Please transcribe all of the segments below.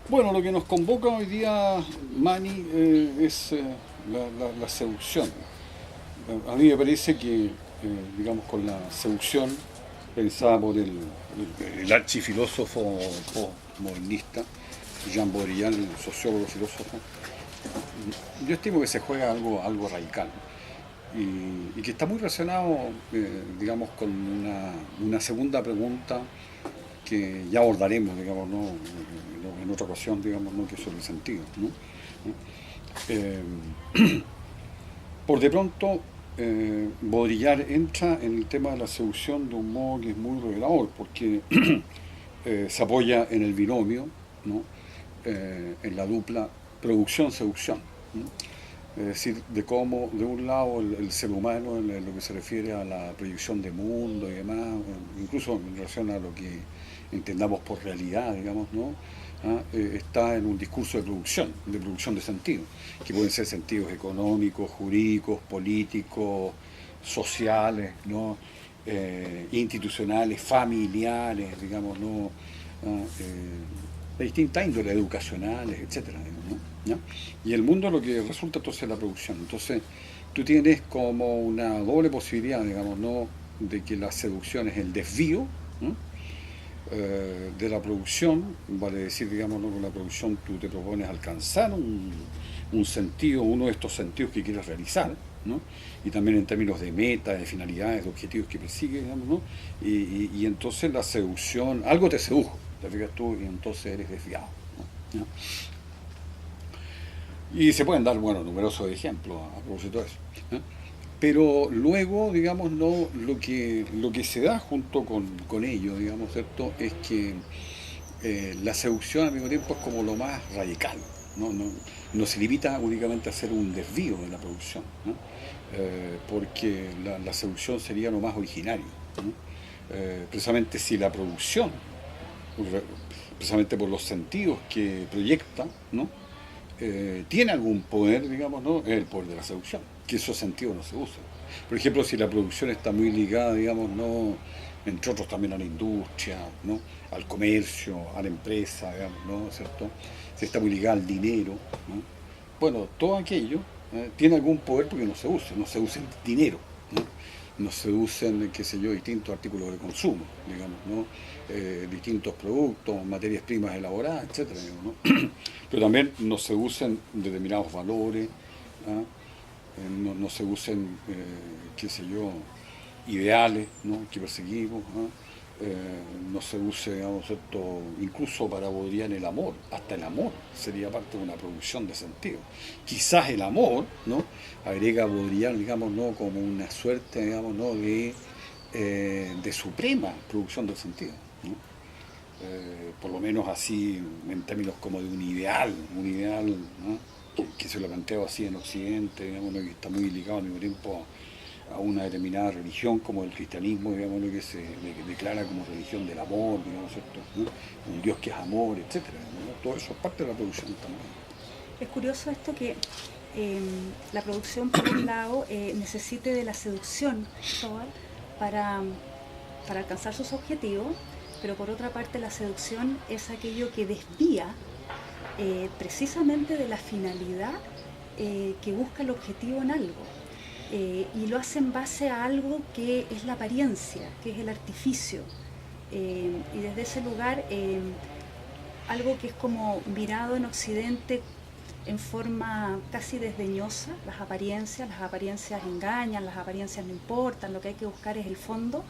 Bueno, lo que nos convoca hoy día, Manny, es la seducción. A mí me parece que, digamos, con la seducción pensada por el archifilósofo postmodernista, Jean Baudrillard, el sociólogo filósofo, yo estimo que se juega algo radical y que está muy relacionado, digamos, con una segunda pregunta que ya abordaremos, digamos, ¿no? En otra ocasión, digamos, ¿no? Que es sobre el sentido, ¿no? Eh, por de pronto, Baudrillard entra en el tema de la seducción de un modo que es muy revelador, porque se apoya en el binomio, ¿no? En la dupla producción-seducción, ¿no? Es decir, de cómo, de un lado, el ser humano, en lo que se refiere a la proyección de mundo y demás, incluso en relación a lo que entendamos por realidad, digamos, ¿no? Está en un discurso de producción de sentidos, que pueden ser sentidos económicos, jurídicos, políticos, sociales, ¿no? Institucionales, familiares, digamos, ¿no? Ah, de distintas índoles, educacionales, etcétera, ¿no? ¿Ya? Y el mundo lo que resulta entonces es la producción. Entonces, tú tienes como una doble posibilidad, digamos, ¿no? De que la seducción es el desvío, ¿no? De la producción, vale decir, digamos, ¿no? Con la producción tú te propones alcanzar un sentido, uno de estos sentidos que quieres realizar, ¿no? Y también en términos de metas, de finalidades, de objetivos que persigues, digamos, ¿no? Y entonces la seducción, algo te sedujo, te fijas tú, y entonces eres desviado, ¿no? ¿Ya? Y se pueden dar, bueno, numerosos ejemplos a propósito de eso, ¿eh? Pero luego, digamos, no, lo que se da junto con ello, digamos, ¿cierto? Es que la seducción al mismo tiempo es como lo más radical, no, no, no se limita únicamente a hacer un desvío de la producción, ¿no? Porque la seducción sería lo más originario, ¿no? Precisamente si la producción, precisamente por los sentidos que proyecta, ¿no? Tiene algún poder, digamos, ¿no? Es el poder de la seducción, que esos sentidos no se usan. Por ejemplo, si la producción está muy ligada, digamos, ¿no? Entre otros también a la industria, ¿no? Al comercio, a la empresa, digamos, ¿no? ¿Cierto? Si está muy ligada al dinero, ¿no? Bueno, todo aquello tiene algún poder porque no se usa el dinero, ¿no? No se usan, qué sé yo, distintos artículos de consumo, digamos, ¿no? Distintos productos, materias primas elaboradas, etcétera, digamos, ¿no? Pero también no se usan determinados valores, ¿ah? No se usen, qué sé yo, ideales, ¿no? Que perseguimos, ¿ah? No se use, digamos, esto, incluso para Baudrillard el amor, hasta el amor sería parte de una producción de sentido. Quizás el amor, ¿no? Agrega a Baudrillard, digamos, ¿no? Como una suerte, digamos, ¿no? De suprema producción del sentido, ¿no? Por lo menos así en términos como de un ideal, ¿no? Que se lo planteo así en Occidente, digamos, ¿no? Que está muy ligado al mismo tiempo a una determinada religión como el cristianismo, digamos, ¿no? Que se declara como religión del amor, digamos, ¿cierto? ¿No? Un Dios que es amor, etcétera, ¿no? Todo eso es parte de la producción también. Es curioso esto que eh, la producción, por un lado, necesite de la seducción, Cristóbal, para, para alcanzar sus objetivos, pero por otra parte la seducción es aquello que desvía precisamente de la finalidad que busca el objetivo en algo. Y lo hace en base a algo que es la apariencia, que es el artificio. Y desde ese lugar, algo que es como mirado en Occidente en forma casi desdeñosa, las apariencias engañan, las apariencias no importan, lo que hay que buscar es el fondo.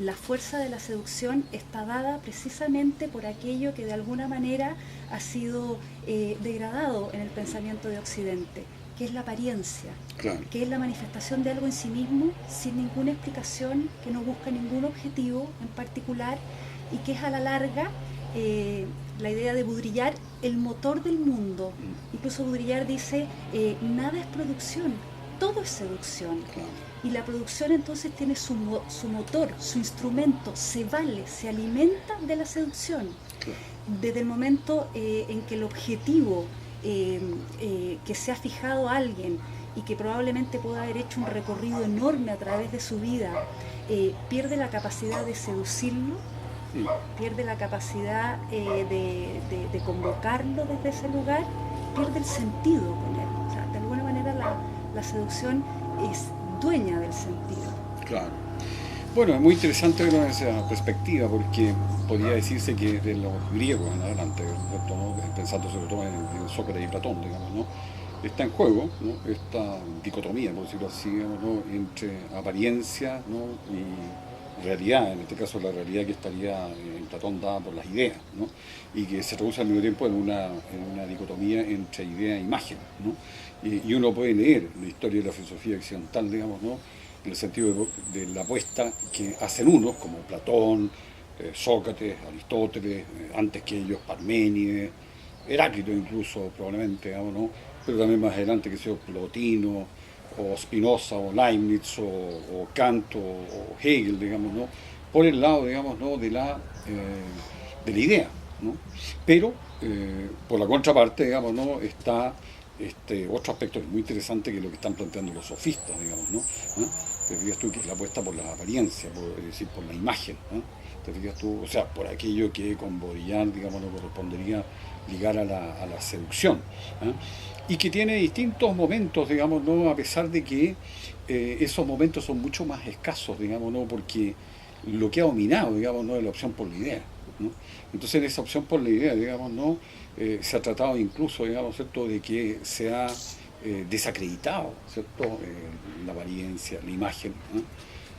La fuerza de la seducción está dada precisamente por aquello que de alguna manera ha sido degradado en el pensamiento de Occidente, que es la apariencia, Claro. que es la manifestación de algo en sí mismo sin ninguna explicación, que no busca ningún objetivo en particular y que es a la larga la idea de Baudrillard, el motor del mundo. Incluso Baudrillard dice, nada es producción, todo es seducción. Claro. Y la producción entonces tiene su motor, su instrumento, se vale, se alimenta de la seducción. Claro. Desde el momento en que el objetivo que se ha fijado a alguien y que probablemente pueda haber hecho un recorrido enorme a través de su vida, pierde la capacidad de seducirlo, pierde la capacidad de convocarlo desde ese lugar, pierde el sentido con él. O sea, de alguna manera la seducción es dueña del sentido. Claro. Bueno, es muy interesante verlo desde esa perspectiva, porque podría decirse que de los griegos en adelante, ¿cierto? ¿No? Pensando sobre todo en Sócrates y Platón, digamos, ¿no? Está en juego, ¿no? Esta dicotomía, por decirlo así, digamos, ¿no? Entre apariencia, ¿no? Y realidad, en este caso la realidad que estaría en Platón dada por las ideas, ¿no? Y que se traduce al mismo tiempo en una dicotomía entre idea e imagen, ¿no? Y uno puede leer la historia de la filosofía occidental, digamos, ¿no? En el sentido de la apuesta que hacen unos, como Platón, Sócrates, Aristóteles, antes que ellos Parménides, Heráclito incluso, probablemente, digamos, ¿no? Pero también más adelante, que sea Plotino, o Spinoza, o Leibniz, o Kant, o Hegel, digamos, ¿no? Por el lado, digamos, ¿no? De la idea, ¿no? Pero, por la contraparte, digamos, ¿no? Está otro aspecto muy interesante, que es lo que están planteando los sofistas, digamos, ¿no? ¿Ah? Te fijas tú, que es la apuesta por la apariencia, es decir, por la imagen, ¿no? Te fijas tú, o sea, por aquello que con Baudrillard, digamos, no correspondería ligar a la seducción, ¿eh? Y que tiene distintos momentos, digamos, ¿no? A pesar de que esos momentos son mucho más escasos, digamos, ¿no? Porque lo que ha dominado, digamos, ¿no? Es la opción por la idea, ¿no? Entonces, en esa opción por la idea, digamos, ¿no? Se ha tratado incluso, digamos, ¿cierto?, de que se ha desacreditado, ¿cierto?, la apariencia, la imagen, ¿no?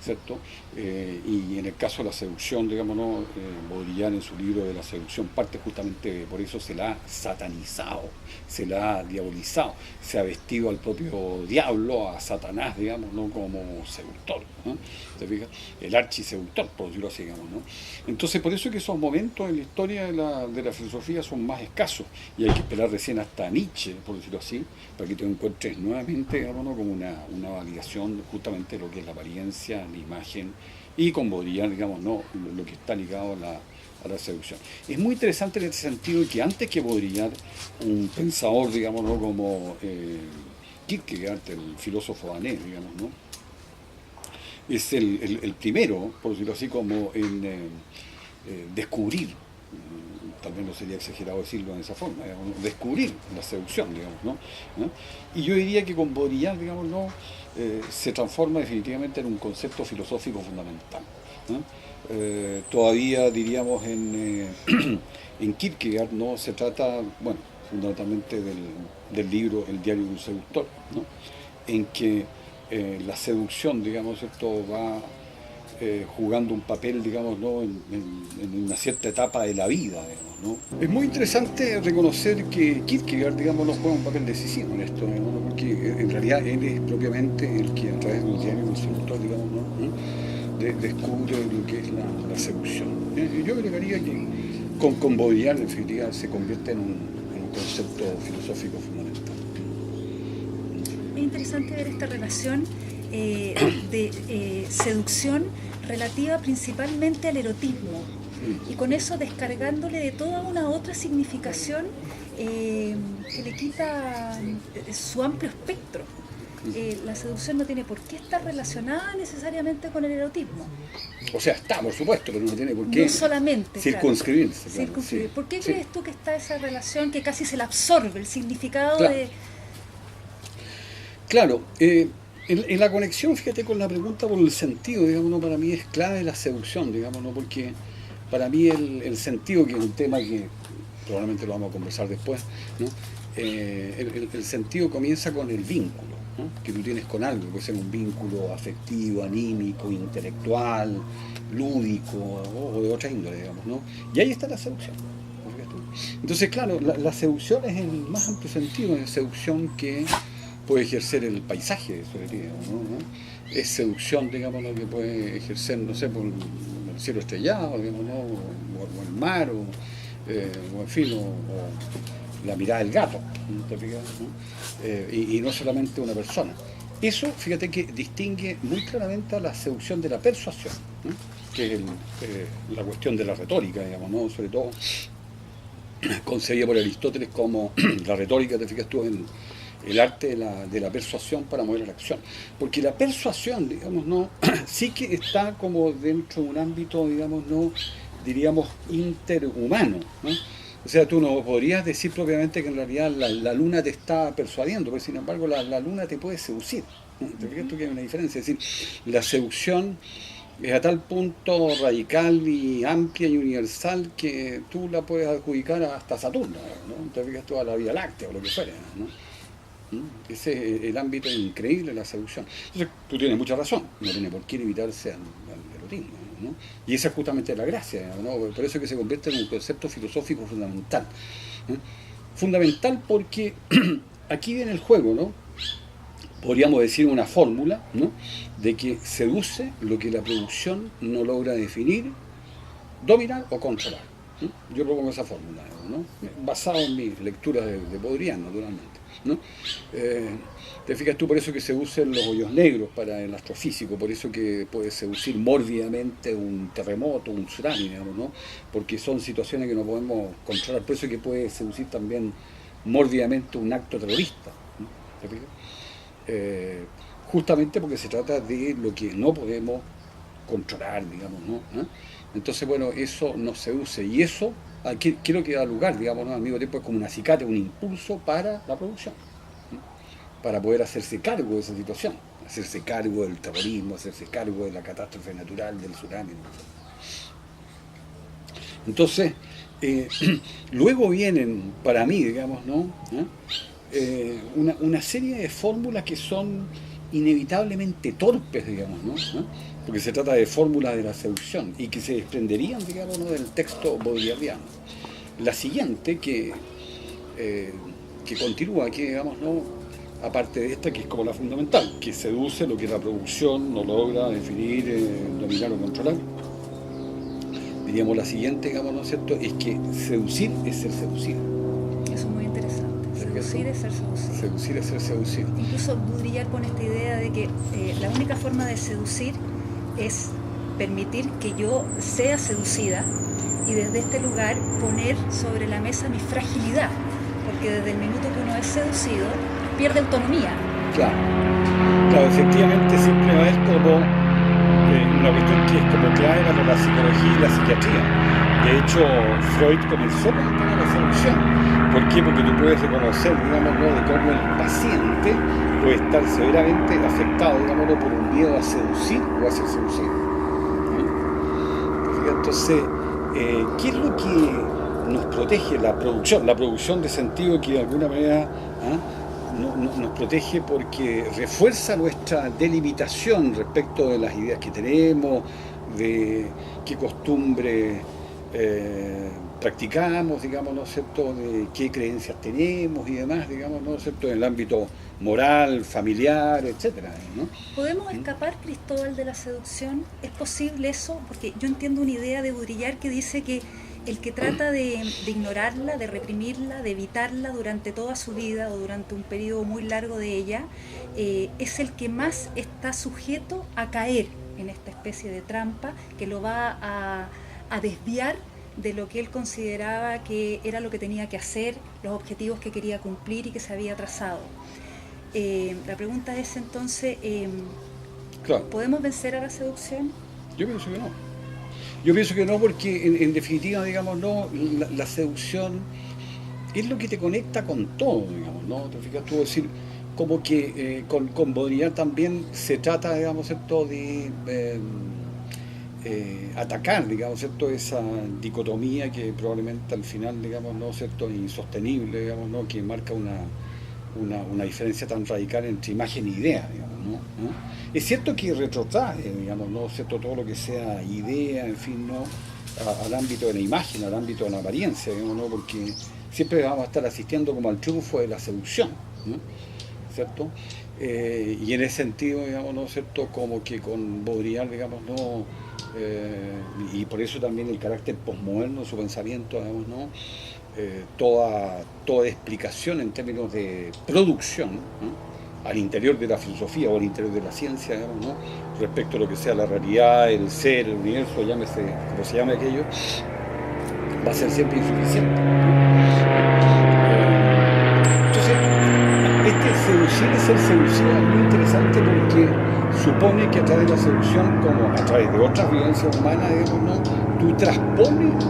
¿Cierto? Y en el caso de la seducción, digamos, ¿no? Baudrillard en su libro de la seducción parte justamente por eso, se la ha satanizado, se la ha diabolizado, se ha vestido al propio diablo, a Satanás, digamos, ¿no? Como seductor, ¿no? ¿Te fijas? El archiseductor, por decirlo así, digamos, ¿no? Entonces, por eso es que esos momentos en la historia de la filosofía son más escasos, y hay que esperar recién hasta Nietzsche, por decirlo así, para que te encuentres nuevamente, digamos, ¿no? Como una validación justamente de lo que es la apariencia, la imagen, y con Baudrillard, digamos, ¿no? Lo que está ligado a la seducción. Es muy interesante en ese sentido que antes que Baudrillard, un pensador, digamos, ¿no? Como Kierkegaard, el filósofo danés, digamos, ¿no? Es el primero, por decirlo así, como en descubrir, tal vez no sería exagerado decirlo en esa forma, digamos, descubrir la seducción, digamos, ¿no? ¿no? Y yo diría que con Baudrillard, digamos, ¿no? Se transforma definitivamente en un concepto filosófico fundamental, ¿no? Todavía diríamos en Kierkegaard, ¿no? Se trata, bueno, fundamentalmente del libro El diario de un seductor, ¿no? En que la seducción, digamos, esto va jugando un papel, digamos, ¿no? en una cierta etapa de la vida, digamos, ¿no? Es muy interesante reconocer que Kierkegaard, digamos, no juega un papel decisivo en esto, digamos, ¿no? Porque en realidad él es propiamente el que a través del diario del seductor, digamos, ¿no? Descubre lo que es la seducción. Yo agregaría que con Baudrillard, en definitiva, se convierte en un concepto filosófico fundamental. Es interesante ver esta relación de seducción relativa principalmente al erotismo, y con eso descargándole de toda una otra significación que le quita su amplio espectro. La seducción no tiene por qué estar relacionada necesariamente con el erotismo. O sea, está, por supuesto, pero no tiene por qué No solamente, circunscribirse. claro, circunscribir. Sí, ¿Por qué sí. crees tú que está esa relación que casi se la absorbe el significado Claro. de... Claro, en la conexión, fíjate, con la pregunta por el sentido, digamos, ¿no? Para mí es clave la seducción, digamos, ¿no? Porque para mí el sentido, que es un tema que probablemente lo vamos a conversar después, ¿no? El sentido comienza con el vínculo, ¿no? Que tú tienes con algo, puede ser un vínculo afectivo, anímico, intelectual, lúdico, o de otra índole, digamos, ¿no? Y ahí está la seducción. Entonces, claro, la seducción es en el más amplio sentido, es seducción que puede ejercer el paisaje sobre ti, ¿no? Es seducción, digamos, lo que puede ejercer, no sé, por el cielo estrellado, digamos, ¿no? O el mar, o en fin, o la mirada del gato, ¿no? ¿Te fijas? ¿No? Y no solamente una persona. Eso, fíjate, que distingue muy claramente a la seducción de la persuasión, ¿no? Que es la cuestión de la retórica, digamos, ¿no? Sobre todo concebida por Aristóteles como la retórica, te fijas tú, en el arte de la persuasión para mover a la acción. Porque la persuasión, digamos, ¿no? Sí que está como dentro de un ámbito, digamos, ¿no? diríamos, interhumano, ¿no? O sea, tú no podrías decir propiamente que en realidad la luna te está persuadiendo, pero sin embargo la luna te puede seducir, ¿no? ¿Te fijas tú que hay una diferencia? Es decir, la seducción es a tal punto radical y amplia y universal que tú la puedes adjudicar hasta Saturno, ¿no? Te fijas tú a la Vía Láctea o lo que fuera, ¿no? Ese es el ámbito increíble de la seducción. Entonces, tú tienes mucha razón, no tiene por qué limitarse al erotismo, ¿no? Y esa es justamente la gracia, ¿no? Por eso es que se convierte en un concepto filosófico fundamental, ¿no? Fundamental porque aquí viene el juego, ¿no? Podríamos decir una fórmula, ¿no? De que seduce lo que la producción no logra definir, dominar o controlar, ¿no? Yo propongo esa fórmula, ¿no? Basado en mis lecturas de Baudrillard, naturalmente, ¿no? Te fijas tú, por eso que se usan los hoyos negros para el astrofísico, por eso que puede seducir mórbidamente un terremoto, un tsunami, digamos, ¿no? Porque son situaciones que no podemos controlar, por eso que puede seducir también mórbidamente un acto terrorista, ¿no? ¿Te fijas? Justamente porque se trata de lo que no podemos controlar, digamos, ¿no? ¿Eh? Entonces, bueno, eso nos seduce y eso aquí quiero que da lugar, digamos, ¿no? Al mismo tiempo es como un acicate, un impulso para la producción, ¿no? Para poder hacerse cargo de esa situación, hacerse cargo del terrorismo, hacerse cargo de la catástrofe natural, del tsunami, ¿no? Entonces, luego vienen, para mí, digamos, ¿no? Una serie de fórmulas que son inevitablemente torpes, digamos, ¿no? Porque se trata de fórmulas de la seducción y que se desprenderían, digamos, ¿no? Del texto baudrillardiano. La siguiente, que continúa, que, digamos, ¿no? Aparte de esta, que es como la fundamental, que seduce lo que la producción no logra definir, dominar o controlar. Diríamos la siguiente, digamos, ¿no es cierto?, es que seducir es ser seducido. Eso es muy interesante. Seducir es ser seducido. Seducir es ser seducido. Incluso Baudrillard pone esta idea de que la única forma de seducir es permitir que yo sea seducida y desde este lugar poner sobre la mesa mi fragilidad, porque desde el minuto que uno es seducido pierde autonomía. Claro, claro, efectivamente siempre va a haber como una cuestión que es como clave para la psicología y la psiquiatría. De hecho, Freud comenzó con el tema de la seducción. ¿Por qué? Porque tú puedes reconocer, digámoslo, de cómo el paciente puede estar severamente afectado, digámoslo, por un miedo a seducir o a ser seducido, ¿no? Entonces, ¿qué es lo que nos protege? La producción de sentido, que de alguna manera nos protege porque refuerza nuestra delimitación respecto de las ideas que tenemos, de qué costumbre practicamos, digamos, ¿no es cierto?, de qué creencias tenemos y demás, digamos, ¿no es cierto?, en el ámbito moral, familiar, etcétera, ¿no? ¿Podemos escapar, Cristóbal, de la seducción? ¿Es posible eso? Porque yo entiendo una idea de Baudrillard que dice que el que trata de ignorarla, de reprimirla, de evitarla durante toda su vida o durante un periodo muy largo de ella, es el que más está sujeto a caer en esta especie de trampa que lo va a desviar de lo que él consideraba que era lo que tenía que hacer, los objetivos que quería cumplir y que se había trazado. La pregunta es entonces, Claro. ¿podemos vencer a la seducción? Yo pienso que no. Yo pienso que no porque en definitiva, digamos, no, la seducción es lo que te conecta con todo, digamos, ¿no? Te fijas tú, decir, como que con Baudrillard también se trata, digamos, ¿cierto?, de atacar, digamos, ¿cierto?, esa dicotomía que probablemente al final, digamos, ¿no?, ¿cierto?, insostenible, digamos, ¿no?, que marca una diferencia tan radical entre imagen e idea, digamos, ¿no? Es cierto que retrotrae, digamos, ¿no?, ¿cierto?, todo lo que sea idea, en fin, ¿no?, al ámbito de la imagen, al ámbito de la apariencia, digamos, ¿no?, porque siempre vamos a estar asistiendo como al triunfo de la seducción, ¿no?, ¿cierto? Y en ese sentido, digamos, ¿no?, ¿cierto?, como que con Baudrillard, digamos, ¿no?, y por eso también el carácter posmoderno de su pensamiento, digamos, ¿no?, toda explicación en términos de producción, ¿no?, al interior de la filosofía o al interior de la ciencia, digamos, ¿no?, respecto a lo que sea la realidad, el ser, el universo, llámese como se llame aquello, va a ser siempre insuficiente, ¿no? Entonces, este seducir y ser seducido es muy interesante porque supone que a través de la seducción, como a través de otras vivencias humanas, digamos, ¿no? Tú transpones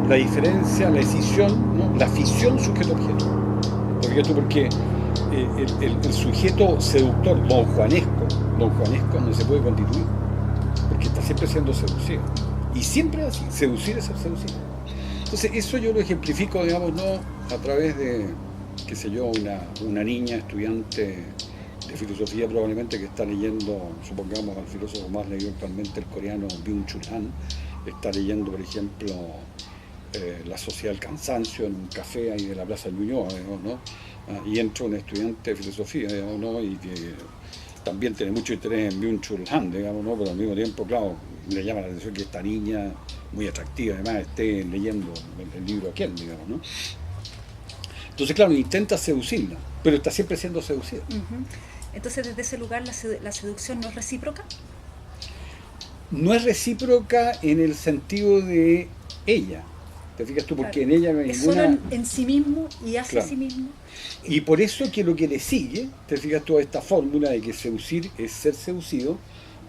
la diferencia, la escisión, ¿no? La fisión sujeto-objeto. ¿Te fijas tú? Porque el sujeto seductor don Juanesco no se puede constituir, porque está siempre siendo seducido. Y siempre así, seducir es ser seducido. Entonces eso yo lo ejemplifico, digamos, ¿no? A través de, qué sé yo, una niña estudiante de filosofía probablemente que está leyendo, supongamos, al filósofo más leído actualmente, el coreano Byung-Chul Han, está leyendo, por ejemplo, La Sociedad del Cansancio en un café ahí de la Plaza de Ñuñoa, digamos, ¿no? Y entra un estudiante de filosofía, digamos, ¿no? Y que también tiene mucho interés en Byung-Chul Han, digamos, ¿no? Pero al mismo tiempo, claro, le llama la atención que esta niña, muy atractiva además, esté leyendo el libro aquel, digamos, ¿no? Entonces, claro, intenta seducirla, pero está siempre siendo seducida. Entonces, desde ese lugar, la seducción no es recíproca. No es recíproca en el sentido de ella. ¿Te fijas tú? Porque claro, en ella no hay es ninguna... solo en sí mismo y hacia claro, sí mismo. Y por eso que lo que le sigue, te fijas tú, a esta fórmula de que seducir es ser seducido,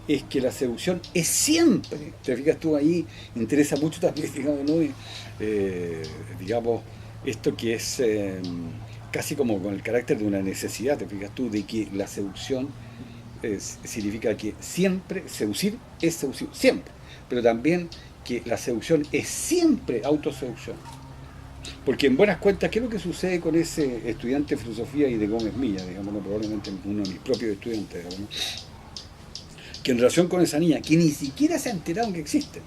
es que la seducción es siempre, te fijas tú, ahí interesa mucho también, digamos, ¿no? Digamos, esto que es casi como con el carácter de una necesidad, te fijas tú, de que la seducción significa que siempre seducir es seducir, siempre, pero también que la seducción es siempre autoseducción. Porque en buenas cuentas, ¿qué es lo que sucede con ese estudiante de filosofía y de Gómez Milla, digamos, ¿no? Probablemente uno de mis propios estudiantes, digamos, ¿no? Que en relación con esa niña, que ni siquiera se ha enterado que existe,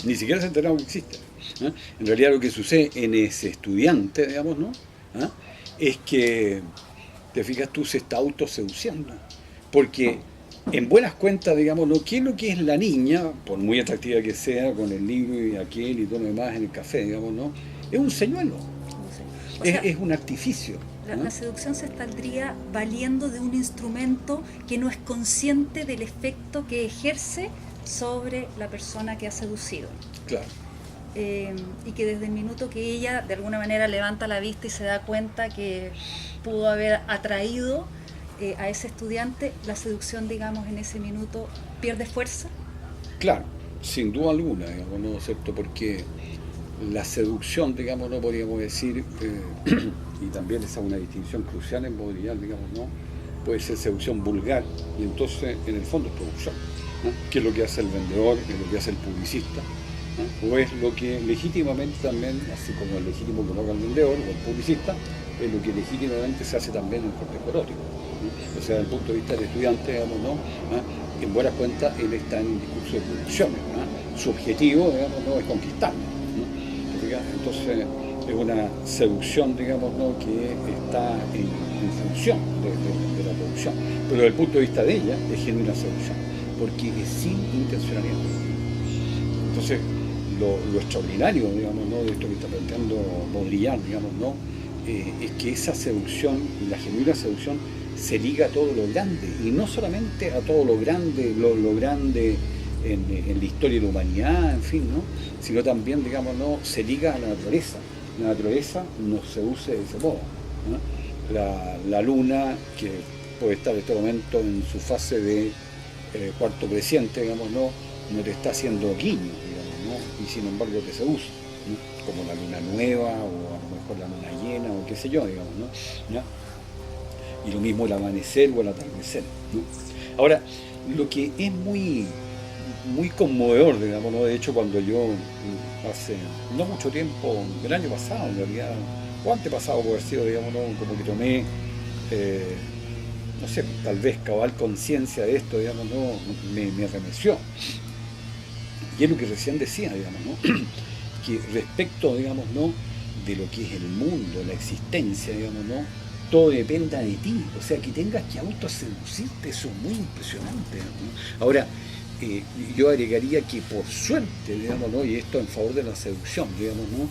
ni siquiera se ha enterado que existe, ¿eh? En realidad lo que sucede en ese estudiante, digamos, ¿no? ¿Eh? Es que, te fijas tú, se está autoseduciendo, porque en buenas cuentas, digamos, ¿no? ¿Qué es lo que es la niña, por muy atractiva que sea, con el libro y aquel y todo lo demás en el café, digamos, ¿no? Es un señuelo, o sea, es un artificio. La seducción se estaría valiendo de un instrumento que no es consciente del efecto que ejerce sobre la persona que ha seducido. Claro. Y que desde el minuto que ella de alguna manera levanta la vista y se da cuenta que pudo haber atraído a ese estudiante, la seducción, digamos, en ese minuto pierde fuerza. Claro, sin duda alguna, digamos, ¿no es cierto? Porque la seducción, digamos, no podríamos decir, y también esa es una distinción crucial en Baudrillard, digamos, ¿no? Puede ser seducción vulgar, y entonces en el fondo es producción, ¿no? ¿Qué es lo que hace el vendedor? ¿Qué es lo que hace el publicista? ¿No? O es lo que legítimamente también, así como es legítimo que lo haga el vendedor o el publicista, es lo que legítimamente se hace también en el cortejo erótico, ¿no? O sea, desde el punto de vista del estudiante, digamos, ¿no? En buenas cuentas, él está en un discurso de producción, ¿no? Su objetivo, digamos, ¿no? Es conquistarlo, ¿no? Entonces es una seducción, digamos, ¿no? Que está en función de la producción, pero desde el punto de vista de ella es genuina seducción, porque es sin intencionalidad. Entonces lo extraordinario, digamos, ¿no? De esto que está planteando Baudrillard, digamos, ¿no? Es que esa seducción, la genuina seducción, se liga a todo lo grande, y no solamente a todo lo grande, lo grande en la historia de la humanidad, en fin, ¿no? Sino también, digamos, ¿no? Se liga a la naturaleza. La naturaleza nos seduce de ese modo, ¿no? La luna, que puede estar en este momento en su fase de cuarto creciente, digamos, ¿no? No te está haciendo guiño, digamos, ¿no? Y sin embargo te seduce, ¿no? Como la luna nueva, o a lo mejor la luna llena, o qué sé yo, digamos, ¿no? ¿Ya? Y lo mismo el amanecer o el atardecer, ¿no? Ahora, lo que es muy conmovedor, digamos, ¿no? De hecho, cuando yo hace no mucho tiempo, el año pasado en realidad, o antepasado por haber sido, digamos, ¿no? Como que tomé, no sé, tal vez cabal conciencia de esto, digamos, ¿no? Me remeció. Y es lo que recién decía, digamos, ¿no? Que respecto, digamos, ¿no? De lo que es el mundo, la existencia, digamos, ¿no? Todo dependa de ti, o sea, que tengas que autoseducirte, eso es muy impresionante, ¿no? Ahora, yo agregaría que por suerte, digamos, ¿no? Y esto en favor de la seducción, digamos, ¿no?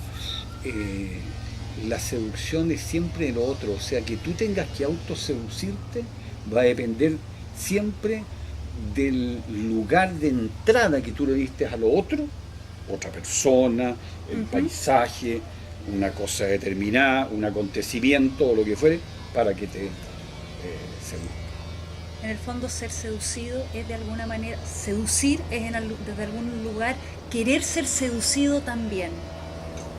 La seducción es siempre lo otro, o sea, que tú tengas que autoseducirte va a depender siempre del lugar de entrada que tú le diste a lo otro, otra persona, el paisaje, una cosa determinada, un acontecimiento o lo que fuere, para que te seduzca. En el fondo ser seducido es de alguna manera, seducir es desde algún lugar querer ser seducido también.